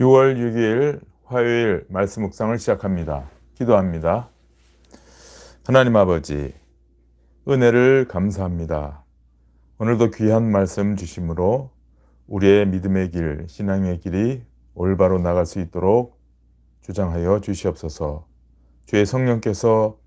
6월 6일 화요일 말씀 묵상을 시작합니다. 기도합니다. 하나님 아버지, 은혜를 감사합니다. 오늘도 귀한 말씀 주심으로 우리의 믿음의 길, 신앙의 길이 올바로 나갈 수 있도록 주장하여 주시옵소서. 주의 성령께서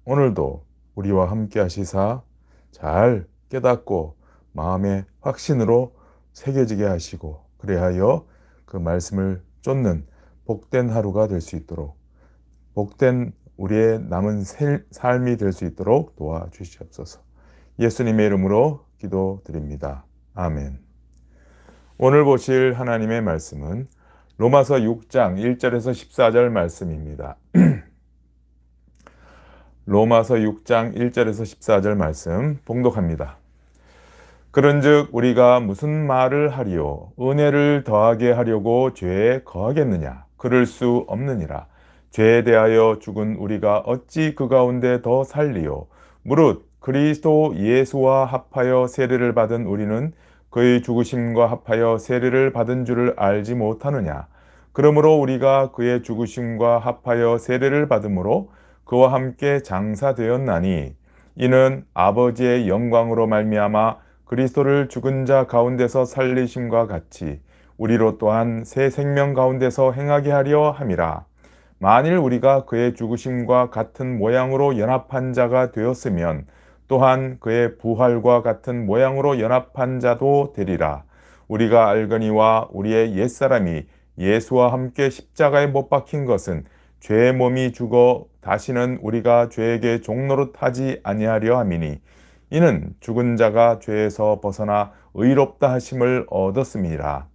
오늘도 우리와 함께 하시사 잘 깨닫고 마음의 확신으로 새겨지게 하시고, 그래하여 그 말씀을 쫓는 복된 하루가 될 수 있도록, 복된 우리의 남은 삶이 될 수 있도록 도와주시옵소서. 예수님의 이름으로 기도드립니다. 아멘. 오늘 보실 하나님의 말씀은 로마서 6장 1절에서 14절 말씀입니다. 로마서 6장 1절에서 14절 말씀 봉독합니다. 그런즉 우리가 무슨 말을 하리요? 은혜를 더하게 하려고 죄에 거하겠느냐? 그럴 수 없느니라. 죄에 대하여 죽은 우리가 어찌 그 가운데 더 살리요? 무릇 그리스도 예수와 합하여 세례를 받은 우리는 그의 죽으심과 합하여 세례를 받은 줄을 알지 못하느냐? 그러므로 우리가 그의 죽으심과 합하여 세례를 받음으로 그와 함께 장사되었나니, 이는 아버지의 영광으로 말미암아 그리스도를 죽은 자 가운데서 살리심과 같이 우리로 또한 새 생명 가운데서 행하게 하려 함이라. 만일 우리가 그의 죽으심과 같은 모양으로 연합한 자가 되었으면 또한 그의 부활과 같은 모양으로 연합한 자도 되리라. 우리가 알거니와 우리의 옛사람이 예수와 함께 십자가에 못 박힌 것은 죄의 몸이 죽어 다시는 우리가 죄에게 종노릇하지 아니하려 함이니, 이는 죽은 자가 죄에서 벗어나 의롭다 하심을 얻었음이라.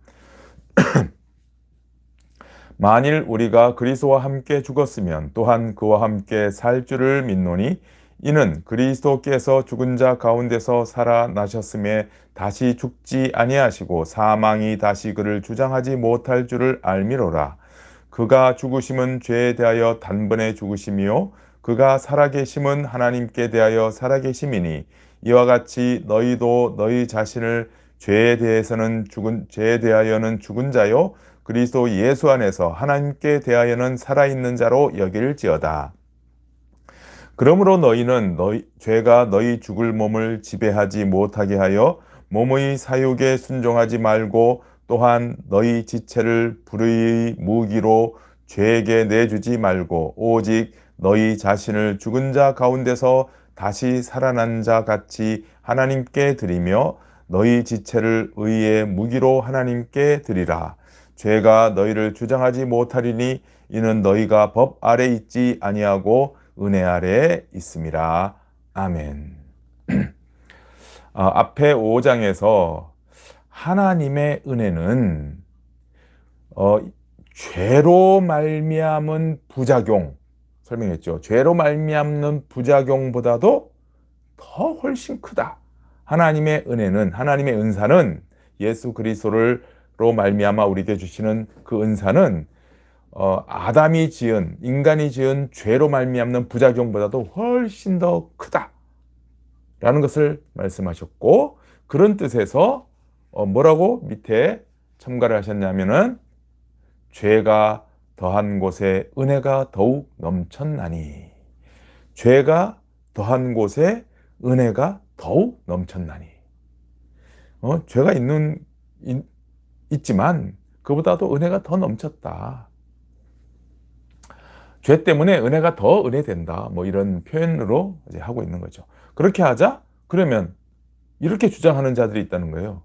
만일 우리가 그리스도와 함께 죽었으면 또한 그와 함께 살 줄을 믿노니, 이는 그리스도께서 죽은 자 가운데서 살아나셨음에 다시 죽지 아니하시고 사망이 다시 그를 주장하지 못할 줄을 알미로라. 그가 죽으심은 죄에 대하여 단번에 죽으심이요 그가 살아계심은 하나님께 대하여 살아계심이니, 이와 같이 너희도 너희 자신을 죄에 대하여는 죽은 자요 그리스도 예수 안에서 하나님께 대하여는 살아있는 자로 여길지어다. 그러므로 너희는 죄가 너희 죽을 몸을 지배하지 못하게 하여 몸의 사욕에 순종하지 말고, 또한 너희 지체를 불의의 무기로 죄에게 내주지 말고 오직 너희 자신을 죽은 자 가운데서 다시 살아난 자 같이 하나님께 드리며 너희 지체를 의의 무기로 하나님께 드리라. 죄가 너희를 주장하지 못하리니, 이는 너희가 법 아래 있지 아니하고 은혜 아래 있음이라. 아멘. 앞에 5장에서 하나님의 은혜는 죄로 말미암은 부작용 설명했죠. 죄로 말미암는 부작용보다도 더 훨씬 크다. 하나님의 은혜는, 하나님의 은사는, 예수 그리스도로 말미암아 우리에게 주시는 그 은사는 아담이 지은, 인간이 지은 죄로 말미암는 부작용보다도 훨씬 더 크다 라는 것을 말씀하셨고, 그런 뜻에서 뭐라고 밑에 첨가를 하셨냐면은, 죄가 더한 곳에 은혜가 더욱 넘쳤나니, 죄가 더한 곳에 은혜가 더욱 넘쳤나니. 죄가 있지만 그보다도 은혜가 더 넘쳤다. 죄 때문에 은혜가 더 은혜된다. 뭐 이런 표현으로 이제 하고 있는 거죠. 그렇게 하자? 그러면 이렇게 주장하는 자들이 있다는 거예요.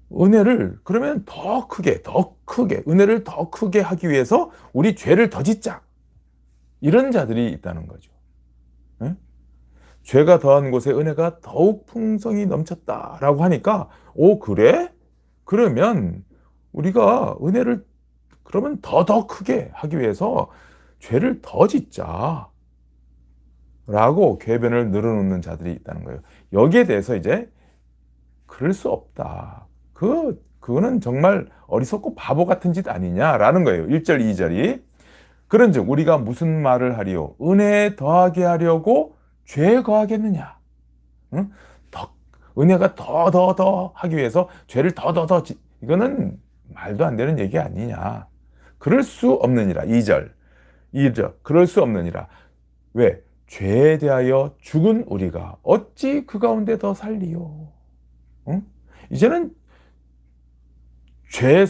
은혜를 그러면 더 크게, 은혜를 더 크게 하기 위해서 우리 죄를 더 짓자. 이런 자들이 있다는 거죠. 네? 죄가 더한 곳에 은혜가 더욱 풍성히 넘쳤다라고 하니까, 그래? 그러면 우리가 은혜를 그러면 더 크게 하기 위해서 죄를 더 짓자 라고 궤변을 늘어놓는 자들이 있다는 거예요. 여기에 대해서 이제 그럴 수 없다. 그거는 정말 어리석고 바보 같은 짓 아니냐라는 거예요. 1절, 2절이. 그런즉 우리가 무슨 말을 하리요? 은혜에 더하게 하려고 죄에 거하겠느냐? 은혜가 더 하기 위해서 죄를 이거는 말도 안 되는 얘기 아니냐. 그럴 수 없느니라. 2절. 그럴 수 없느니라. 왜? 죄에 대하여 죽은 우리가 어찌 그 가운데 더 살리요. 응? 이제는 죄의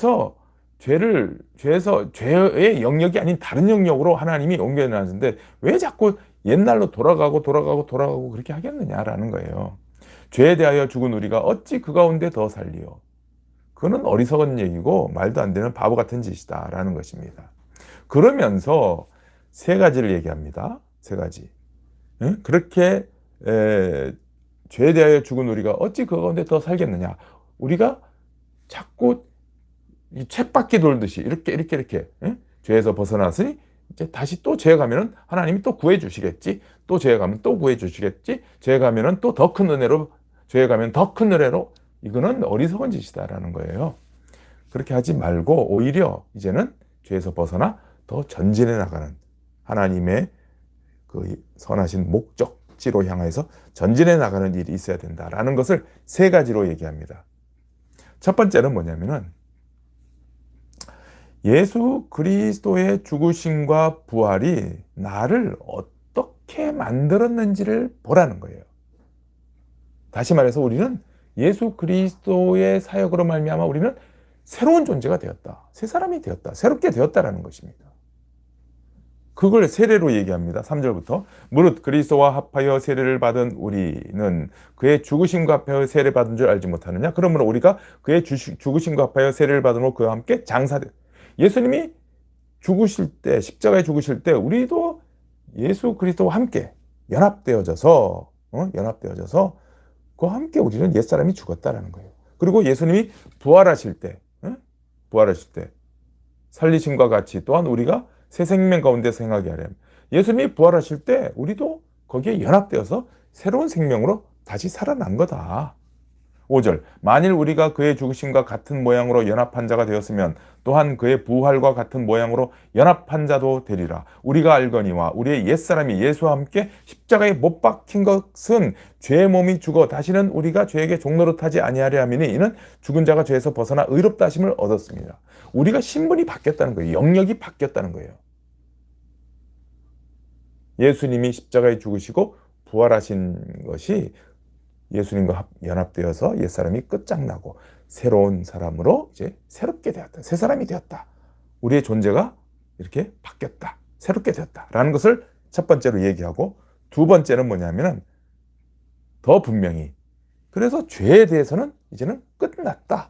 영역이 아닌 다른 영역으로 하나님이 옮겨나는데 왜 자꾸 옛날로 돌아가고 그렇게 하겠느냐라는 거예요. 죄에 대하여 죽은 우리가 어찌 그 가운데 더 살리요. 그거는 어리석은 얘기고 말도 안 되는 바보 같은 짓이다라는 것입니다. 그러면서 세 가지를 얘기합니다. 세 가지. 응? 그렇게 죄에 대하여 죽은 우리가 어찌 그 가운데 더 살겠느냐. 우리가 자꾸 이 쳇바퀴 돌듯이 이렇게 죄에서 벗어났으니 이제 다시 또 죄에 가면은 하나님이 또 구해 주시겠지. 또 죄에 가면 또 구해 주시겠지. 죄에 가면은 또 더 큰 은혜로, 죄에 가면 더 큰 은혜로. 이거는 어리석은 짓이다라는 거예요. 그렇게 하지 말고 오히려 이제는 죄에서 벗어나 더 전진해 나가는 하나님의 그 선하신 목적지로 향해서 전진해 나가는 일이 있어야 된다라는 것을 세 가지로 얘기합니다. 첫 번째는 뭐냐면은 예수 그리스도의 죽으심과 부활이 나를 어떻게 만들었는지를 보라는 거예요. 다시 말해서 우리는 예수 그리스도의 사역으로 말미암아 우리는 새로운 존재가 되었다. 새 사람이 되었다. 새롭게 되었다라는 것입니다. 그걸 세례로 얘기합니다. 3절부터 무릇 그리스도와 합하여 세례를 받은 우리는 그의 죽으심과 합하여 세례 받은 줄 알지 못하느냐? 그러므로 우리가 그의 죽으심과 합하여 세례를 받은 그와 함께 장사되. 예수님이 죽으실 때, 십자가에 죽으실 때 우리도 예수 그리스도와 함께 연합되어져서 그와 함께 우리는 옛사람이 죽었다라는 거예요. 그리고 예수님이 부활하실 때 살리심과 같이 또한 우리가 새 생명 가운데 생하게 하려면 예수님이 부활하실 때 우리도 거기에 연합되어서 새로운 생명으로 다시 살아난 거다. 5절 만일 우리가 그의 죽으심과 같은 모양으로 연합한 자가 되었으면 또한 그의 부활과 같은 모양으로 연합한 자도 되리라. 우리가 알거니와 우리의 옛사람이 예수와 함께 십자가에 못 박힌 것은 죄의 몸이 죽어 다시는 우리가 죄에게 종노릇하지 아니하려 함이니 이는 죽은 자가 죄에서 벗어나 의롭다 하심을 얻었습니다. 우리가 신분이 바뀌었다는 거예요. 영역이 바뀌었다는 거예요. 예수님이 십자가에 죽으시고 부활하신 것이 예수님과 연합되어서 옛사람이 끝장나고 새로운 사람으로 이제 새롭게 되었다. 새 사람이 되었다. 우리의 존재가 이렇게 바뀌었다. 새롭게 되었다라는 것을 첫 번째로 얘기하고 두 번째는 뭐냐면은 더 분명히 그래서 죄에 대해서는 이제는 끝났다.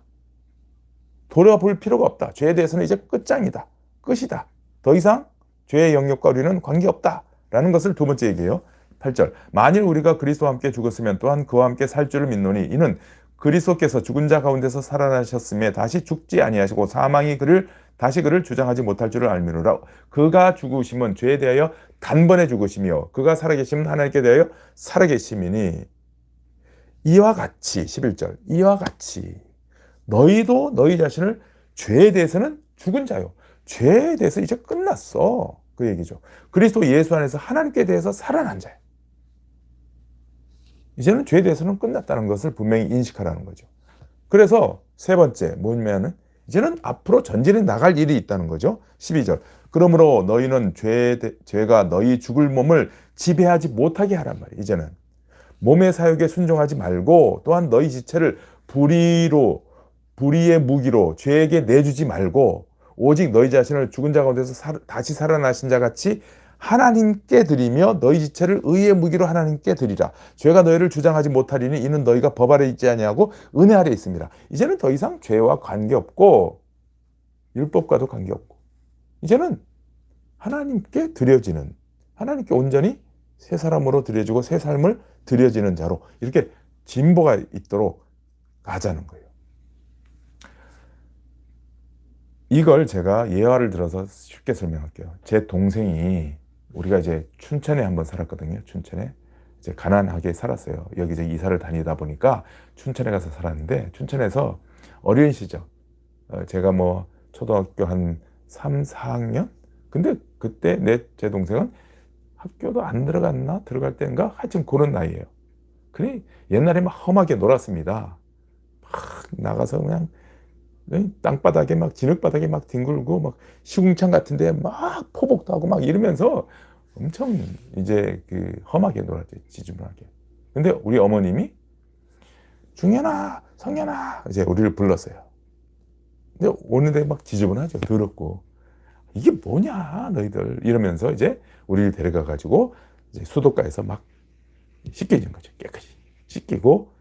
돌아볼 필요가 없다. 죄에 대해서는 이제 끝장이다. 끝이다. 더 이상 죄의 영역과 우리는 관계없다라는 것을 두 번째 얘기해요. 8절 만일 우리가 그리스도와 함께 죽었으면 또한 그와 함께 살 줄을 믿노니 이는 그리스도께서 죽은 자 가운데서 살아나셨음에 다시 죽지 아니하시고 사망이 다시 그를 주장하지 못할 줄을 알미노라. 그가 죽으심은 죄에 대하여 단번에 죽으시며 그가 살아계심은 하나님께 대하여 살아계심이니 이와 같이 11절 이와 같이 너희도 너희 자신을 죄에 대해서는 죽은 자요. 죄에 대해서 이제 끝났어. 그 얘기죠. 그리스도 예수 안에서 하나님께 대해서 살아난 자예요. 이제는 죄에 대해서는 끝났다는 것을 분명히 인식하라는 거죠. 그래서 세 번째 뭐냐면 이제는 앞으로 전진해 나갈 일이 있다는 거죠. 12절 그러므로 너희는 죄가 너희 죽을 몸을 지배하지 못하게 하란 말이에요. 이제는 몸의 사욕에 순종하지 말고 또한 너희 지체를 불의의 무기로 죄에게 내주지 말고 오직 너희 자신을 죽은 자 가운데서 다시 살아나신 자 같이 하나님께 드리며 너희 지체를 의의 무기로 하나님께 드리라. 죄가 너희를 주장하지 못하리니 이는 너희가 법 아래 있지 아니하고 은혜 아래 있습니다. 이제는 더 이상 죄와 관계없고 율법과도 관계없고 이제는 하나님께 드려지는 하나님께 온전히 새 사람으로 드려지고 새 삶을 드려지는 자로 이렇게 진보가 있도록 하자는 거예요. 이걸 제가 예화를 들어서 쉽게 설명할게요. 제 동생이 우리가 이제 춘천에 한번 살았거든요. 춘천에 이제 가난하게 살았어요. 여기저기 이사를 다니다 보니까 춘천에 가서 살았는데 춘천에서 어린 시절 제가 뭐 초등학교 한 3, 4학년? 근데 그때 제 동생은 학교도 안 들어갔나? 들어갈 때인가? 하여튼 그런 나이예요. 그래 옛날에 막 험하게 놀았습니다. 막 나가서 그냥 땅바닥에 막 진흙바닥에 막 뒹굴고 막 시궁창 같은데 막 포복도 하고 막 이러면서 엄청 이제 그 험하게 놀았죠. 지저분하게. 근데 우리 어머님이 중현아, 성현아 이제 우리를 불렀어요. 근데 오는데 막 지저분하죠. 더럽고. 이게 뭐냐 너희들 이러면서 이제 우리를 데려가 가지고 이제 수도가에서 막 씻겨진 거죠. 깨끗이 씻기고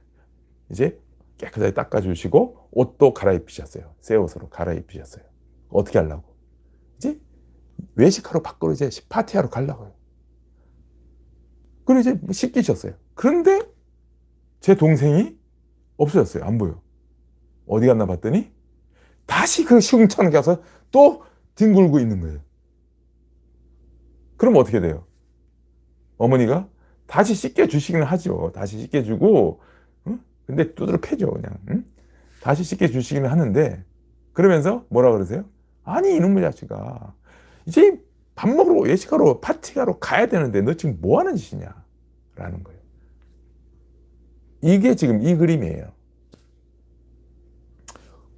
이제 깨끗하게 닦아주시고 옷도 갈아입히셨어요. 새 옷으로 갈아입히셨어요. 어떻게 하려고? 이제 외식하러 밖으로 이제 파티하러 가려고요. 그리고 이제 씻기셨어요. 그런데 제 동생이 없어졌어요. 안 보여. 어디 갔나 봤더니 다시 그 시궁창에 가서 또 뒹굴고 있는 거예요. 그럼 어떻게 돼요? 어머니가 다시 씻겨주시기는 하죠. 다시 씻겨주고, 응? 근데 두드려 패죠, 그냥. 응? 다시 씻겨주시기는 하는데, 그러면서 뭐라 그러세요? 아니, 이놈의 자식아. 이제 밥 먹으러, 외식하러, 파티하러 가야 되는데, 너 지금 뭐 하는 짓이냐? 라는 거예요. 이게 지금 이 그림이에요.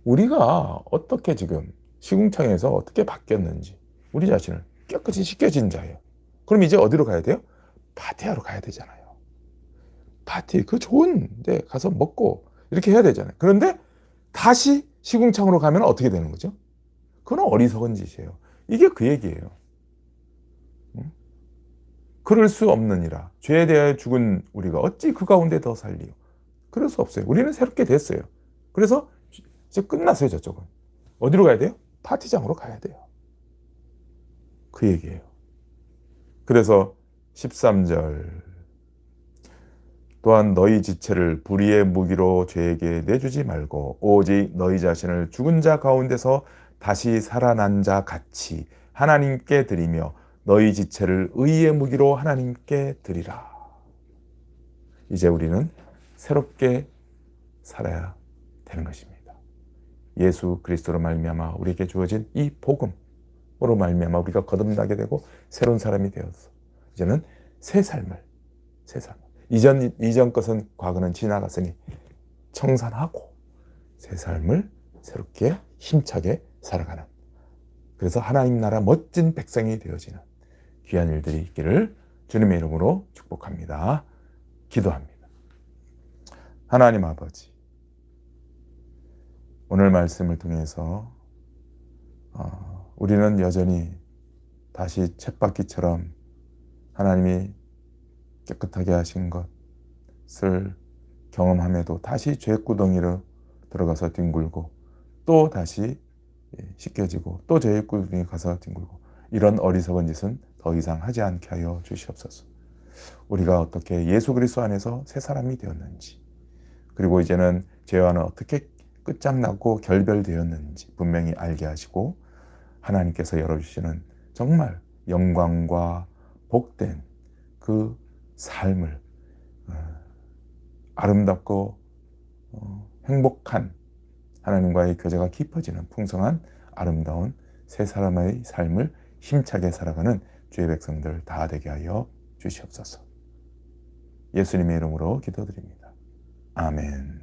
우리가 어떻게 지금 시궁창에서 어떻게 바뀌었는지, 우리 자신을 깨끗이 씻겨진 자예요. 그럼 이제 어디로 가야 돼요? 파티하러 가야 되잖아요. 파티, 그 좋은 데 가서 먹고 이렇게 해야 되잖아요. 그런데 다시 시궁창으로 가면 어떻게 되는 거죠? 그건 어리석은 짓이에요. 이게 그 얘기예요. 응? 그럴 수 없느니라. 죄에 대하여 죽은 우리가 어찌 그 가운데 더 살리요? 그럴 수 없어요. 우리는 새롭게 됐어요. 그래서 이제 끝났어요, 저쪽은. 어디로 가야 돼요? 파티장으로 가야 돼요. 그 얘기예요. 그래서 13절 또한 너희 지체를 불의의 무기로 죄에게 내주지 말고 오직 너희 자신을 죽은 자 가운데서 다시 살아난 자 같이 하나님께 드리며 너희 지체를 의의 무기로 하나님께 드리라. 이제 우리는 새롭게 살아야 되는 것입니다. 예수 그리스도로 말미암아 우리에게 주어진 이 복음으로 말미암아 우리가 거듭나게 되고 새로운 사람이 되어서 이제는 새 삶을 이전 것은 과거는 지나갔으니 청산하고 새 삶을 새롭게 힘차게 살아가는, 그래서 하나님 나라 멋진 백성이 되어지는 귀한 일들이 있기를 주님의 이름으로 축복합니다. 기도합니다. 하나님 아버지, 오늘 말씀을 통해서 우리는 여전히 다시 쳇바퀴처럼 하나님이 깨끗하게 하신 것을 경험함에도 다시 죄구덩이로 들어가서 뒹굴고 또 다시 씻겨지고 또 죄구덩이에 가서 뒹굴고, 이런 어리석은 짓은 더 이상 하지 않게 하여 주시옵소서. 우리가 어떻게 예수 그리스도 안에서 새 사람이 되었는지, 그리고 이제는 죄와는 어떻게 끝장나고 결별되었는지 분명히 알게 하시고 하나님께서 열어주시는 정말 영광과 복된 그 삶을 아름답고 행복한 하나님과의 교제가 깊어지는 풍성한 아름다운 새 사람의 삶을 힘차게 살아가는 주의 백성들 다 되게 하여 주시옵소서. 예수님의 이름으로 기도드립니다. 아멘.